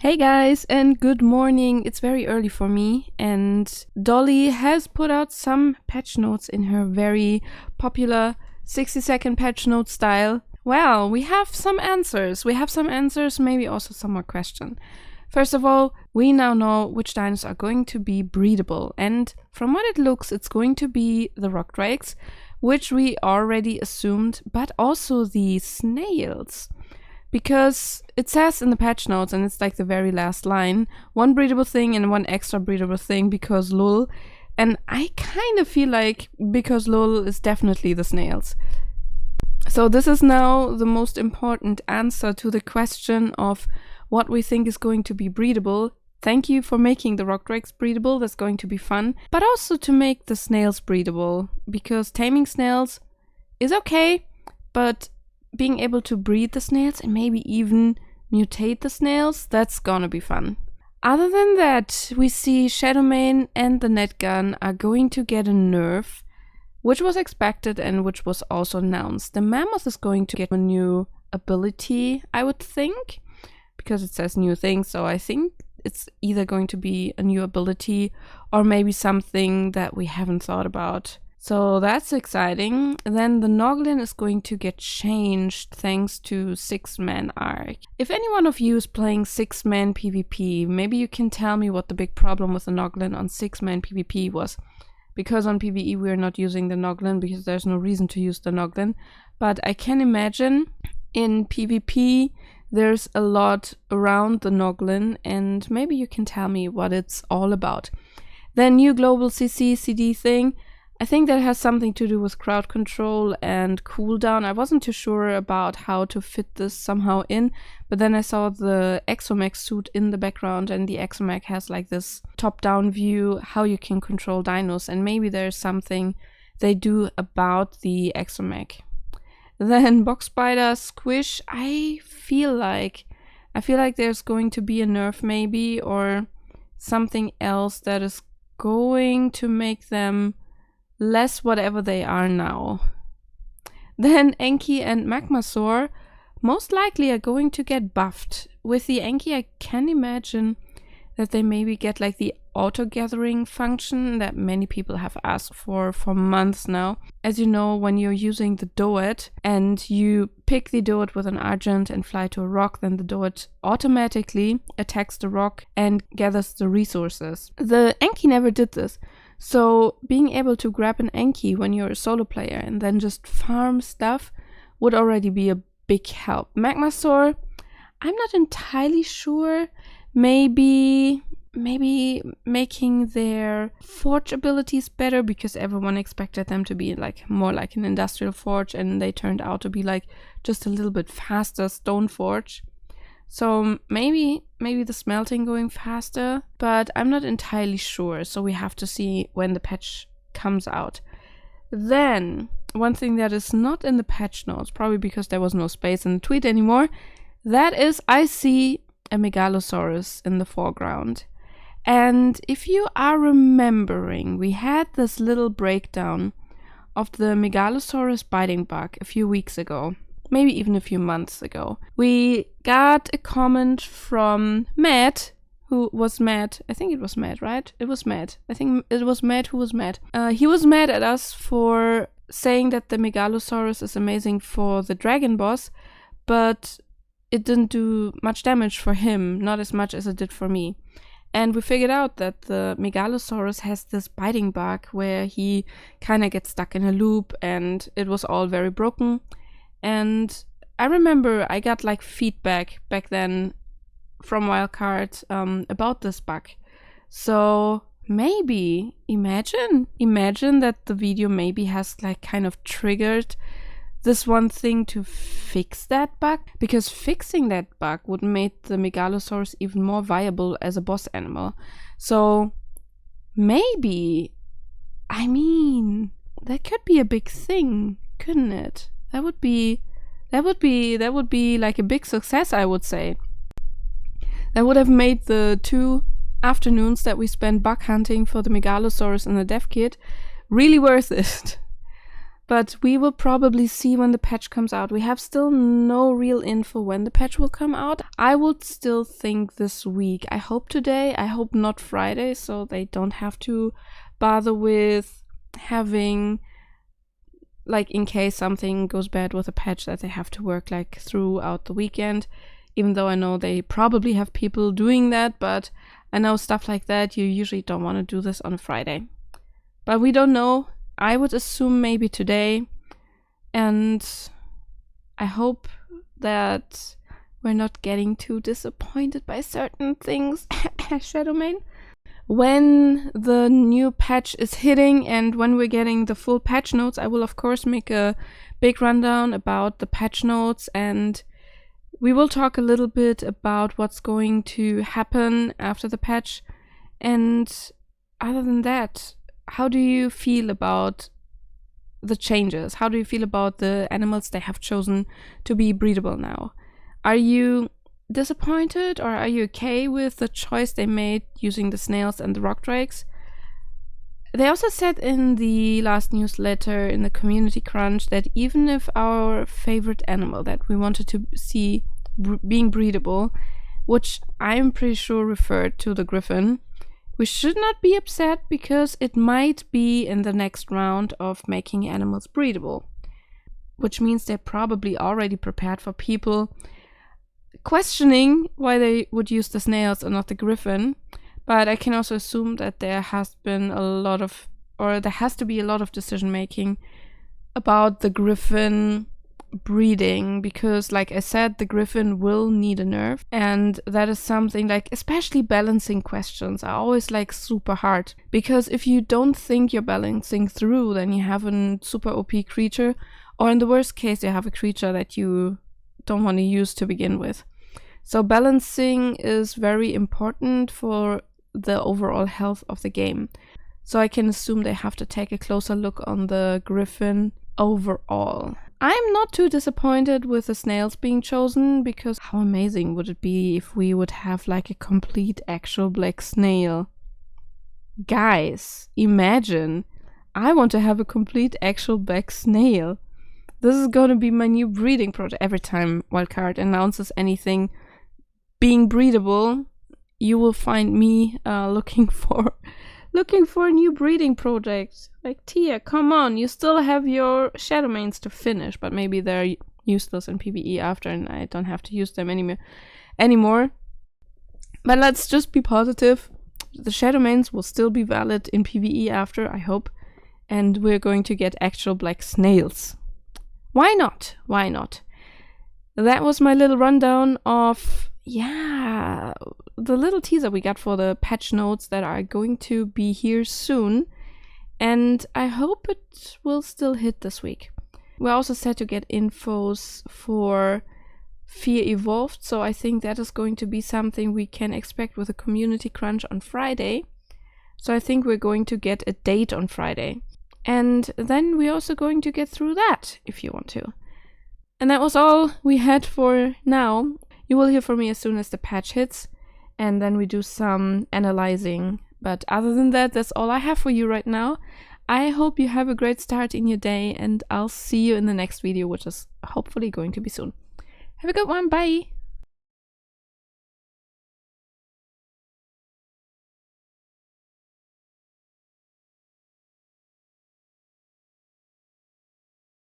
Hey guys, and good morning. It's very early for me, and Dolly has put out some patch notes in her very popular 60-second patch note style. Well, we have some answers. Maybe also some more questions. First of all, we now know which dinos are going to be breedable, and from what it looks, it's going to be the rock drakes, which we already assumed, but also the snails. Because it says in the patch notes, and it's like the very last line, one breedable thing and one extra breedable thing because lol. And I kind of feel like because lol is definitely the snails. So this is now the most important answer to the question of what we think is going to be breedable. Thank you for making the rock drakes breedable, that's going to be fun. But also to make the snails breedable, because taming snails is okay, but being able to breed the snails and maybe even mutate the snails, that's gonna be fun. Other than that, we see Shadowmane and the Netgun are going to get a nerf, which was expected and which was also announced. The Mammoth is going to get a new ability, I would think, because it says new things, so I think it's either going to be a new ability or maybe something that we haven't thought about. So that's exciting. Then the Noglin is going to get changed thanks to 6-man arc. If any one of you is playing 6-man PvP, maybe you can tell me what the big problem with the Noglin on 6-man PvP was. Because on PvE we are not using the Noglin because there's no reason to use the Noglin. But I can imagine in PvP there's a lot around the Noglin, and maybe you can tell me what it's all about. Then new global CC CD thing. I think that has something to do with crowd control and cooldown. I wasn't too sure about how to fit this somehow in, but then I saw the Exomech suit in the background, and the Exomech has like this top-down view, how you can control dinos, and maybe there's something they do about the Exomech. Then Box Spider Squish, I feel like there's going to be a nerf maybe, or something else that is going to make them less whatever they are now. Then Enki and Magmasaur most likely are going to get buffed. With the Enki, I can imagine that they maybe get like the auto-gathering function that many people have asked for months now. As you know, when you're using the Doet and you pick the Doet with an Argent and fly to a rock, then the Doet automatically attacks the rock and gathers the resources. The Enki never did this. So being able to grab an Enki when you're a solo player and then just farm stuff would already be a big help. Magmasaur, I'm not entirely sure. Maybe making their forge abilities better, because everyone expected them to be like more like an industrial forge, and they turned out to be like just a little bit faster stone forge. So maybe the smelting going faster, but I'm not entirely sure. So we have to see when the patch comes out. Then one thing that is not in the patch notes, probably because there was no space in the tweet anymore, that is I see a Megalosaurus in the foreground. And if you are remembering, we had this little breakdown of the Megalosaurus biting bug a few weeks ago. Maybe even a few months ago. We got a comment from Matt, who was mad. I think it was Matt, right? It was Matt. I think it was Matt who was mad. He was mad at us for saying that the Megalosaurus is amazing for the dragon boss, but it didn't do much damage for him, not as much as it did for me. And we figured out that the Megalosaurus has this biting bug where he kind of gets stuck in a loop, and it was all very broken. And I remember I got like feedback back then from Wildcard about this bug. So maybe imagine that the video maybe has like kind of triggered this one thing to fix that bug, because fixing that bug would make the Megalosaurus even more viable as a boss animal. So maybe, I mean, that could be a big thing, couldn't it? That would be like a big success, I would say. That would have made the 2 afternoons that we spent bug hunting for the Megalosaurus in the dev kit really worth it. But we will probably see when the patch comes out. We have still no real info when the patch will come out. I would still think this week. I hope today. I hope not Friday, so they don't have to bother with having, like, in case something goes bad with a patch, that they have to work like throughout the weekend. Even though I know they probably have people doing that, but I know stuff like that, you usually don't want to do this on a Friday. But we don't know. I would assume maybe today, and I hope that we're not getting too disappointed by certain things. Shadowmane. When the new patch is hitting and when we're getting the full patch notes, I will of course make a big rundown about the patch notes, and we will talk a little bit about what's going to happen after the patch. And other than that, how do you feel about the changes? How do you feel about the animals they have chosen to be breedable now? Are you disappointed, or are you okay with the choice they made using the snails and the rock drakes? They also said in the last newsletter in the community crunch that even if our favorite animal that we wanted to see being breedable, which I'm pretty sure referred to the griffin, we should not be upset because it might be in the next round of making animals breedable, which means they're probably already prepared for people questioning why they would use the snails or not the griffin. But I can also assume that there has to be a lot of decision making about the griffin breeding, because like I said, the griffin will need a nerf, and that is something, like, especially balancing questions are always like super hard, because if you don't think you're balancing through, then you have a super OP creature, or in the worst case you have a creature that you don't want to use to begin with. So balancing is very important for the overall health of the game. So I can assume they have to take a closer look on the griffin overall. I'm not too disappointed with the snails being chosen, because how amazing would it be if we would have like a complete actual black snail? Guys, imagine. I want to have a complete actual black snail. This is going to be my new breeding project. Every time Wildcard announces anything being breedable, you will find me looking for a new breeding project. Like, Tia, come on, you still have your Shadowmanes to finish, but maybe they're useless in PvE after and I don't have to use them anymore. But let's just be positive. The Shadowmanes will still be valid in PvE after, I hope, and we're going to get actual black snails. Why not? Why not? That was my little rundown of, the little teaser we got for the patch notes that are going to be here soon. And I hope it will still hit this week. We're also set to get infos for Fear Evolved, so I think that is going to be something we can expect with a community crunch on Friday. So I think we're going to get a date on Friday. And then we're also going to get through that, if you want to. And that was all we had for now. You will hear from me as soon as the patch hits, and then we do some analyzing. But other than that, that's all I have for you right now. I hope you have a great start in your day, and I'll see you in the next video, which is hopefully going to be soon. Have a good one. Bye!